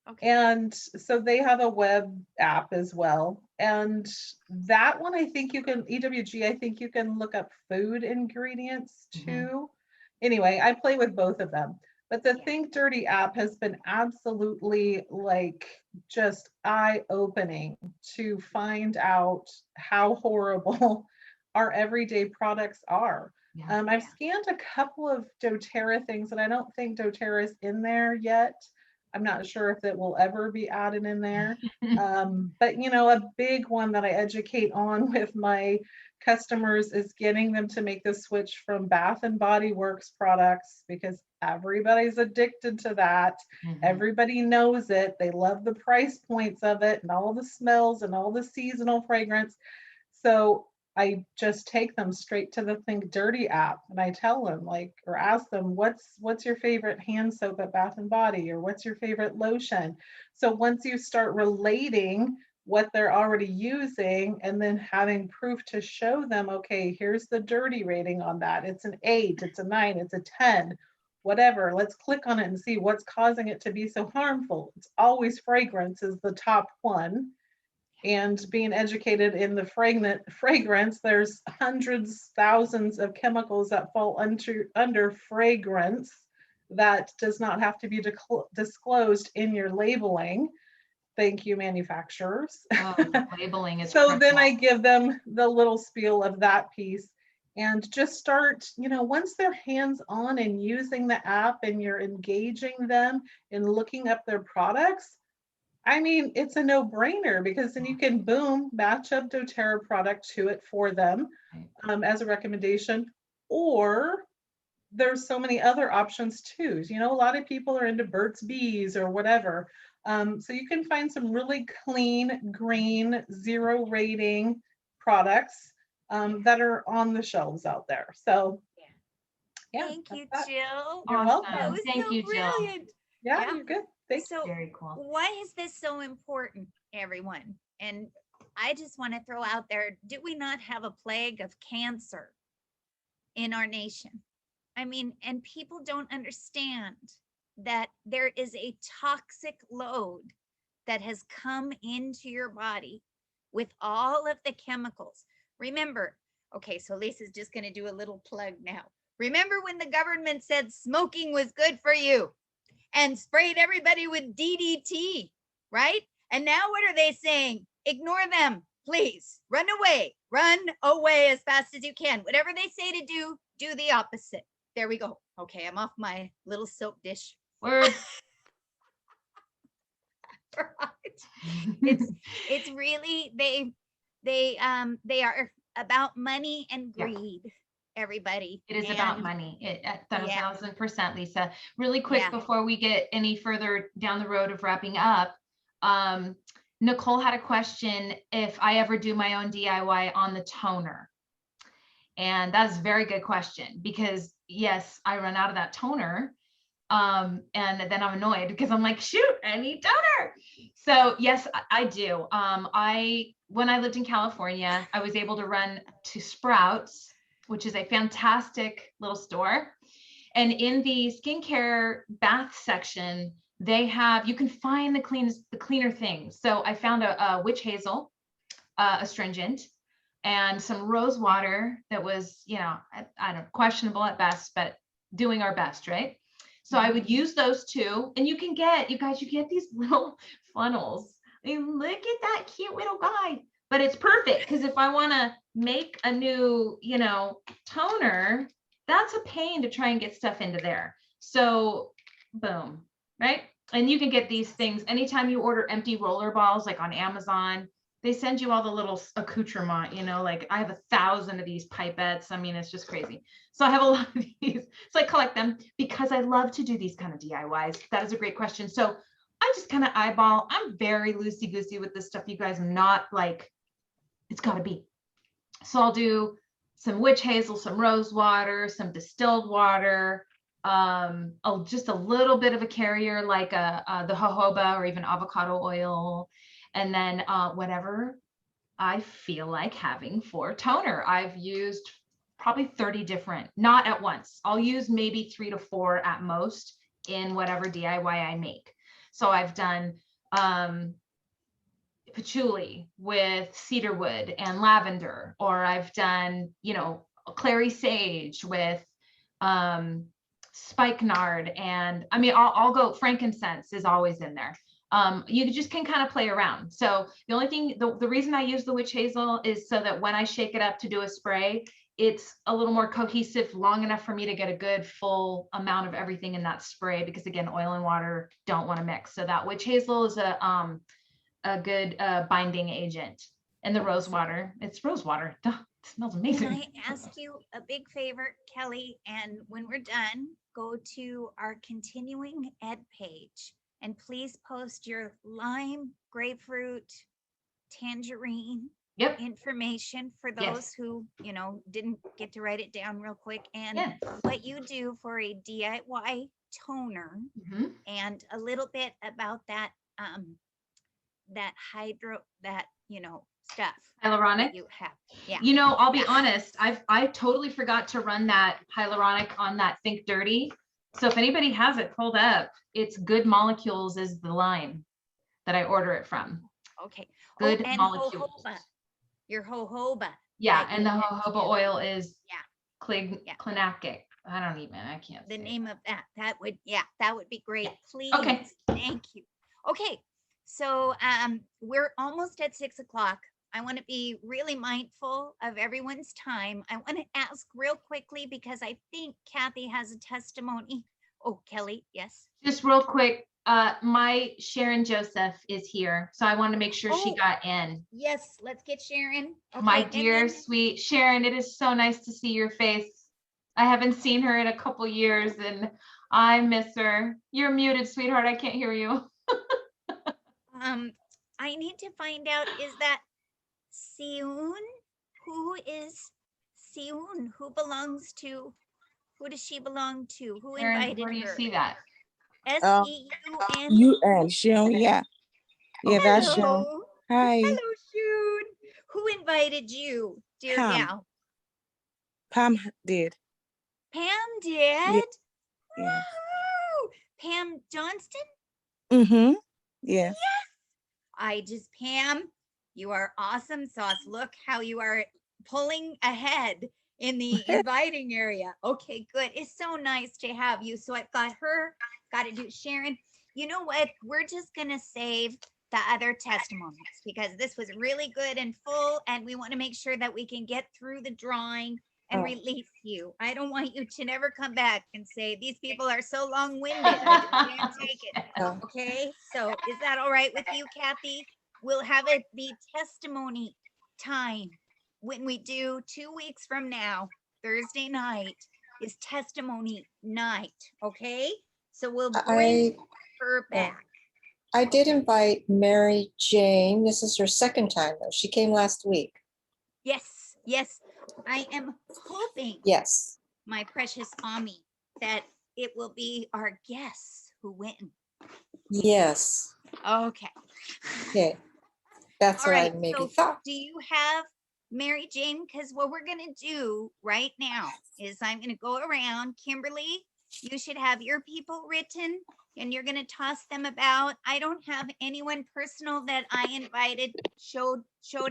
Okay. And so they have a web app as well. And that one, I think you can, EWG, I think you can look up food ingredients too. Anyway, I play with both of them. But the Yeah. Think Dirty app has been absolutely like just eye-opening to find out how horrible our everyday products are. Yeah. I've scanned a couple of doTERRA things, and I don't think doTERRA is in there yet. I'm not sure if it will ever be added in there. But you know, a big one that I educate on with my customers is getting them to make the switch from Bath and Body Works products, because everybody's addicted to that. Mhm. Everybody knows it. They love the price points of it and all the smells and all the seasonal fragrance. So I just take them straight to the Think Dirty app, and I tell them, like, or ask them, what's your favorite hand soap at Bath and Body, or what's your favorite lotion? So once you start relating what they're already using and then having proof to show them, okay, here's the dirty rating on that. It's an 8, it's a 9, it's a 10, whatever. Let's click on it and see what's causing it to be so harmful. It's always fragrance is the top one. And being educated in the fragrance, there's hundreds, thousands of chemicals that fall under fragrance that does not have to be disclosed in your labeling. Thank you, manufacturers. Oh, labeling is So then I critical. give them the little spiel of that piece and just start, once they're hands-on and using the app and you're engaging them in looking up their products, I mean, it's a no-brainer, because then you can, boom, match up doTERRA product to it for them as a recommendation. Or there's so many other options too. A lot of people are into Burt's Bees or whatever. So you can find some really clean, green, 0 rating products that are on the shelves out there. So yeah. Thank you, that's that. Jill. You're Awesome. welcome. That was Thank so you, Jill. brilliant. Yeah, Yeah. you're good. Thanks. So Very cool. why is this so important, everyone? And I just want to throw out there, do we not have a plague of cancer in our nation? I mean, and people don't understand that there is a toxic load that has come into your body with all of the chemicals. Remember, okay, so Lisa's just going to do a little plug now. Remember when the government said smoking was good for you and sprayed everybody with DDT, right? And now what are they saying? Ignore them, please. Run away as fast as you can. Whatever they say to do, do the opposite. There we go. Okay, I'm off my little soap dish. Word. It's really, they are about money and Yeah. greed, everybody. It is about And money. At Yeah. 1000%, Lisa. Really quick Yeah. before we get any further down the road of wrapping up, Nicole had a question if I ever do my own DIY on the toner. And that's a very good question, because yes, I run out of that toner. And then I'm annoyed because I'm like, shoot, I need toner. So yes, I do. When I lived in California, I was able to run to Sprouts, which is a fantastic little store. And in the skincare bath section, you can find the cleaner things. So I found a witch hazel astringent and some rose water that was, I don't know, questionable at best, but doing our best, right? So I would use those two, and you get these little funnels. I mean, look at that cute little guy, but it's perfect because if I want to make a new, toner, that's a pain to try and get stuff into there. So boom, right? And you can get these things anytime you order empty roller balls, like on Amazon. They send you all the little accoutrement, like I have 1,000 of these pipettes. I mean, it's just crazy. So I have a lot of these. So I collect them because I love to do these kind of DIYs. That is a great question. So I just kind of eyeball. I'm very loosey-goosey with this stuff, you guys. I'm not like, it's got to be. So I'll do some witch hazel, some rose water, some distilled water, just a little bit of a carrier like the jojoba or even avocado oil. And then whatever I feel like having for toner. I've used probably 30 different, not at once. I'll use maybe 3 to 4 at most in whatever DIY I make. So I've done patchouli with cedarwood and lavender, or I've done, clary sage with spikenard. And I mean, I'll go, frankincense is always in there. You just can kind of play around. So the only thing, the reason I use the witch hazel is so that when I shake it up to do a spray, it's a little more cohesive, long enough for me to get a good full amount of everything in that spray, because again, oil and water don't want to mix. So that witch hazel is a good binding agent. And the rose water, it's rose water. Duh. smells Can amazing. I ask you a big favor, Kelly? And when we're done, go to our continuing ed page and please post your lime, grapefruit, tangerine Yep. information for Yes. those who, you know, didn't get to write it down real quick. And Yeah. what you do for a DIY toner Mhm. and a little bit about that, that you know, stuff Hyaluronic. that you have. Yeah. You know, I'll be honest, I totally forgot to run that hyaluronic on that Think Dirty. So if anybody has it pulled up, it's Good Molecules is the line that I order it from. Okay. Good and Molecules. jojoba. Your jojoba. Yeah, that and the you get jojoba too. oil is Yeah. Yeah. Clinactic. I don't even, I can't The say name of that would, yeah, that would be great. Please. Okay. Thank you. Okay. So we're almost at 6 o'clock. I want to be really mindful of everyone's time. I want to ask real quickly because I think Kathy has a testimony. Oh, Kelly, yes. Just real quick, my Sharon Joseph is here, so I want to make sure she Oh. got in. Yes, let's get Sharon. My Okay, and dear, then- sweet Sharon, it is so nice to see your face. I haven't seen her in a couple years and I miss her. You're muted, sweetheart. I can't hear you. I need to find out, is that Seun? Who is Seun? Who does she belong to? Who Sharon, invited where do you her? see that? SEUN? UN, Sharon, yeah. Yeah, that's Sharon. Hello. Hi, Hello, Seun. Who invited you, dear Pam. gal? Pam did. Pam did? Yeah. Woo! Pam Johnston? Mm-hmm. Yeah. Pam, you are awesome sauce. Look how you are pulling ahead in the inviting area. Okay, good. It's so nice to have you. So I've got her, got to do Sharon. You know what? We're just going to save the other testimonies because this was really good and full, and we want to make sure that we can get through the drawing and Oh. release you. I don't want you to never come back and say, these people are so long-winded. I just can't take it. Oh. Okay, so is that all right with you, Kathy? We'll have it be testimony time when we do 2 weeks from now. Thursday night is testimony night. Okay, so we'll bring her back. I did invite Mary Jane. This is her second time though. She came last week. Yes, yes. I am hoping, Yes. my precious Ami, that it will be our guests who win. Yes. Okay. Okay. That's All what right. I maybe So thought. do you have Mary Jane? Because what we're going to do right now is I'm going to go around. Kimberly, you should have your people written and you're going to toss them about. I don't have anyone personal that I invited showed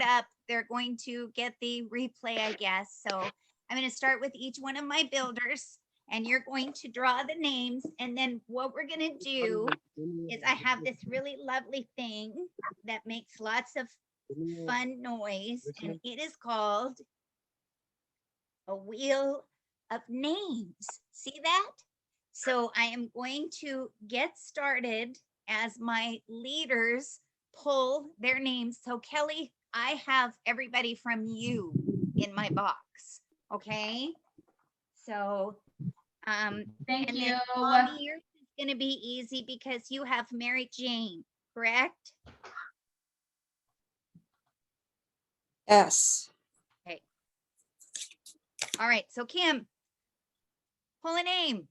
up. They're going to get the replay, I guess. So I'm going to start with each one of my builders and you're going to draw the names. And then what we're going to do is I have this really lovely thing that makes lots of fun noise, and it is called a wheel of names. See that? So I am going to get started as my leaders pull their names. So Kelly, I have everybody from you in my box. Okay. So Thank and you. then Mommy, yours is gonna be easy because you have Mary Jane, correct? Yes. All right, so Kim, pull a name.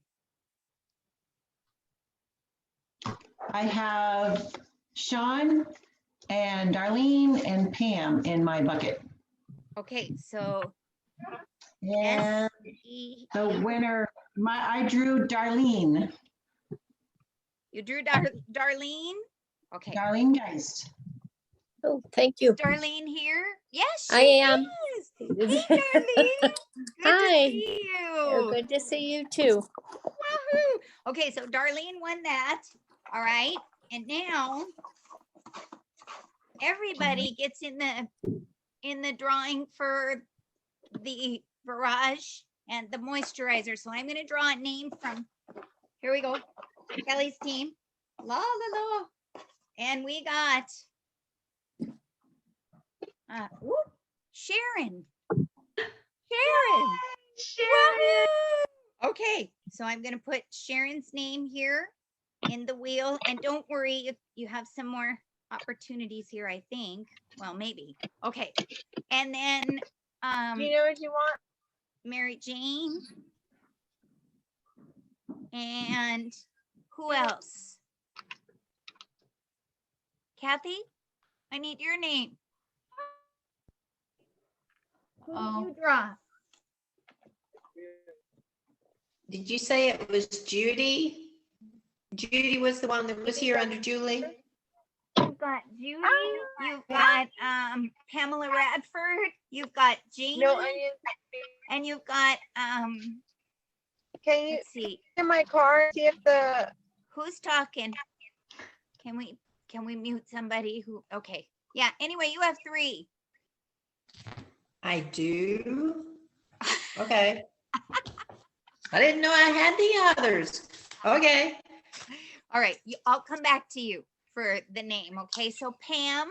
I have Sean and Darlene and Pam in my bucket. Okay, so And S-E, the winner, I drew Darlene, you drew Darlene? Okay, Darlene Geist. Oh, thank you. Darlene here? Yes, I she am. is. Hey, Darlene. Good Hi. to see Oh, you. good to see you too. Wahoo. Okay, so Darlene won that. All right, and now everybody gets in the drawing for the barrage and the moisturizer. So I'm gonna draw a name from, here we go, Kelly's team. La la la. And we got, whoop, Sharon. Sharon. Sharon. Woohoo! Okay, so I'm gonna put Sharon's name here in the wheel, and don't worry if you have some more opportunities here, I think. Well, maybe. Okay, and then Do you know what you want? Mary Jane. And who else? Kathy, I need your name. Who did you draw? Did you say it was Judy? Judy was the one that was here under Julie? You've got Judy, you've got Pamela Radford, you've got Jamie, No, I didn't. and you've got Can you let's see, in my car see if the who's talking? Can we mute somebody who, okay. Yeah, anyway, you have 3. I do. Okay. I didn't know I had the others. Okay. All right, I'll come back to you for the name, okay? So Pam,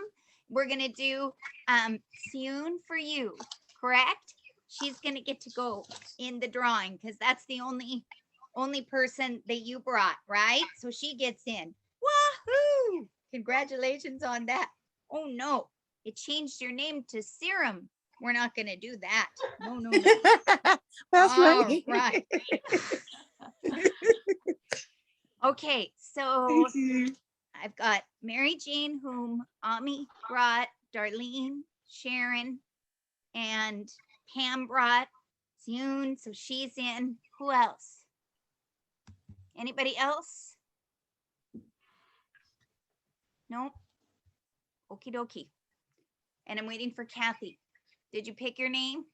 we're gonna do Siyun for you, correct? She's gonna get to go in the drawing because that's the only person that you brought, right? So she gets in. Wahoo! Congratulations on that. Oh no, it changed your name to Serum. We're not gonna do that. No, no, no. That's All funny. right. Okay, so Thank you. I've got Mary Jane, whom Ami brought, Darlene, Sharon, and Pam brought, Siyun, so she's in. Who else? Anybody else? No? Okie dokie. And I'm waiting for Kathy. Did you pick your name?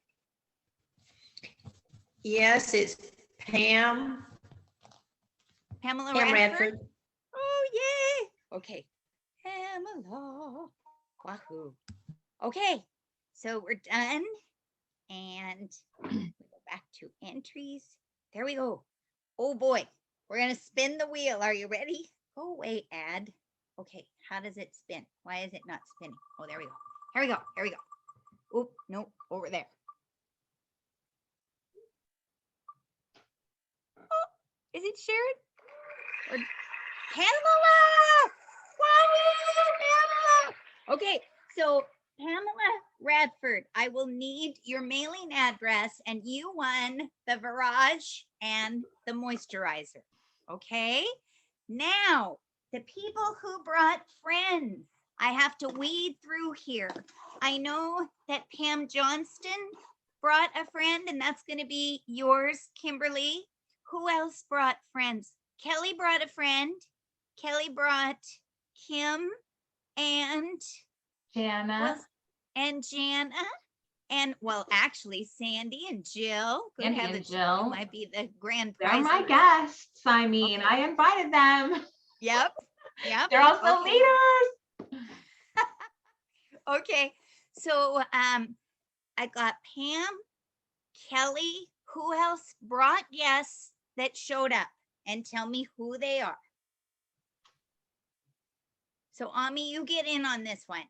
Yes, it's Pam. Pamela Pam Radford? Radford. Oh, yay. Okay. Pamela. Wahoo. Okay. So we're done. And we go back to entries. There we go. Oh boy. We're going to spin the wheel. Are you ready? Go away, add. Okay. How does it spin? Why is it not spinning? Oh, there we go. Here we go. Here we go. Oh, no, over there. Oh, is it Sharon? Or Pamela! Wahoo, Pamela! Okay, so Pamela Radford, I will need your mailing address, and you won the Virage and the moisturizer. Okay, now the people who brought friends, I have to weed through here. I know that Pam Johnston brought a friend, and that's going to be yours, Kimberly. Who else brought friends? Kelly brought a friend. Kelly brought Kim and Jana. and Jana. And well, actually, Sandy and Jill. Good Sandy and heavens, Jill. you might be the grand They're prize. my guests. I mean, Okay. I invited them. Yep. Yep. They're also Okay. leaders. Okay. So I got Pam, Kelly. Who else brought guests that showed up? And tell me who they are. So Ami, you get in on this one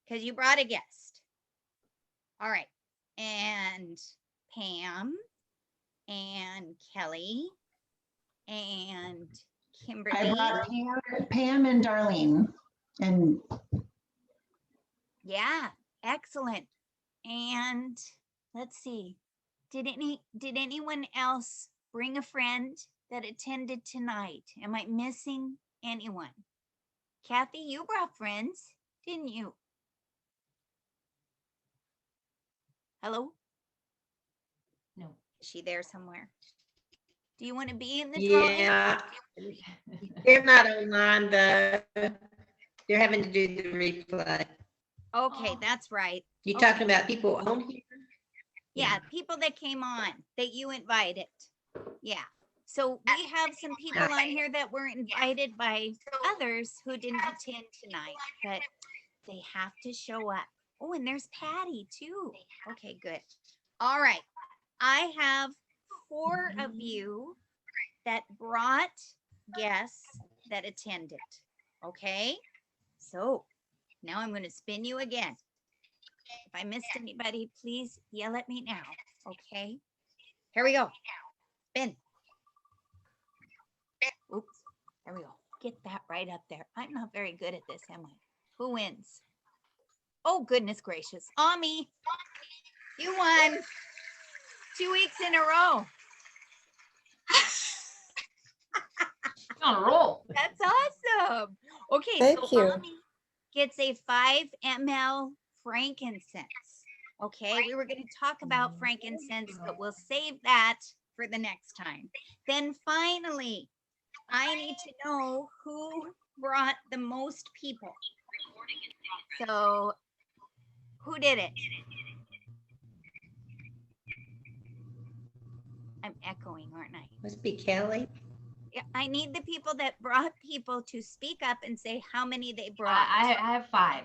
because you brought a guest. All right. And Pam and Kelly and Kimberly. I brought Pam and Darlene. And Yeah, excellent. And let's see. Did anyone else bring a friend that attended tonight? Am I missing anyone? Kathy, you brought friends, didn't you? Hello? No. Is she there somewhere? Do you want to be in the drawing? Yeah. They're not online though. They're having to do the replay. Okay, that's right. You Okay. talking about people on here? Yeah, people that came on that you invited. Yeah. So we have some people on here that were invited by others who didn't attend tonight, but they have to show up. Oh, and there's Patty too. Okay, good. All right. I have 4 of you that brought guests that attended. Okay. So now I'm going to spin you again. If I missed anybody, please yell at me now. Okay. Here we go. Spin. Oops. There we go. Get that right up there. I'm not very good at this, am I? Who wins? Oh, goodness gracious. Ami, you won 2 weeks in a row. On a roll. That's awesome. Okay, Thank so you. Ami gets a 5 ml frankincense. Okay, we were going to talk about frankincense, but we'll save that for the next time. Then finally, I need to know who brought the most people. So, who did it? I'm echoing, aren't I? Must be Kelly. Yeah, I need the people that brought people to speak up and say how many they brought. I have 5.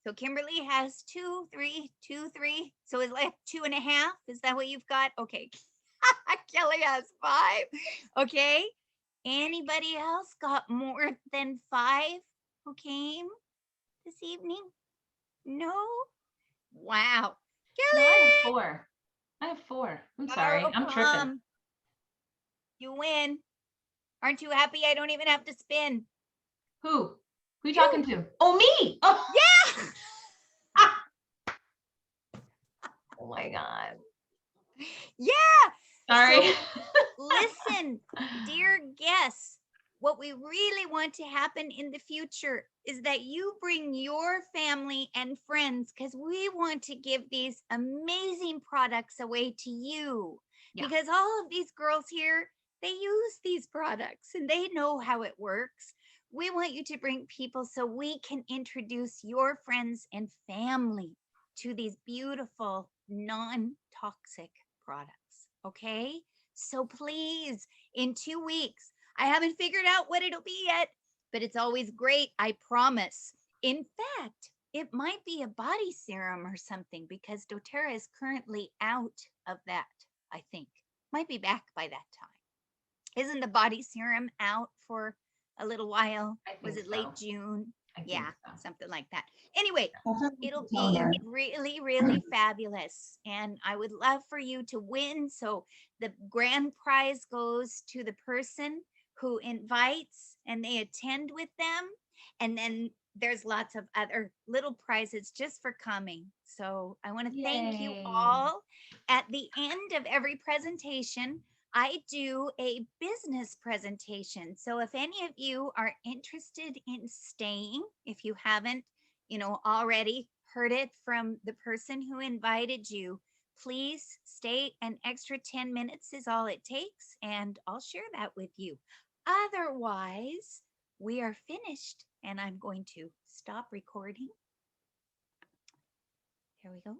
So Kimberly has 2, 3, 2, 3. So it's like 2.5. Is that what you've got? Okay. Kelly has 5. Okay. Anybody else got more than 5 who came this evening? No? Wow. No, Kelly. I have 4. I have 4. I'm sorry. I'm tripping. You win. Aren't you happy I don't even have to spin? Who? Who you talking to? Oh, me. Oh, Yeah. oh my God. Yeah. Sorry. Listen, dear guests, what we really want to happen in the future is that you bring your family and friends because we want to give these amazing products away to you. Yeah. Because all of these girls here, they use these products and they know how it works. We want you to bring people so we can introduce your friends and family to these beautiful non-toxic products. Okay? So please, in 2 weeks, I haven't figured out what it'll be yet, but it's always great, I promise. In fact, it might be a body serum or something because doTERRA is currently out of that, I think. Might be back by that time. Isn't the body serum out for a little while? I Was think it late so. June? I think Yeah, so. something like that. Anyway, it'll be Toner. really, really fabulous. And I would love for you to win. So the grand prize goes to the person who invites and they attend with them. And then there's lots of other little prizes just for coming. So I want to thank you Yay. all. At the end of every presentation, I do a business presentation. So if any of you are interested in staying, if you haven't, already heard it from the person who invited you, please stay. An extra 10 minutes is all it takes, and I'll share that with you. Otherwise, we are finished, and I'm going to stop recording. Here we go.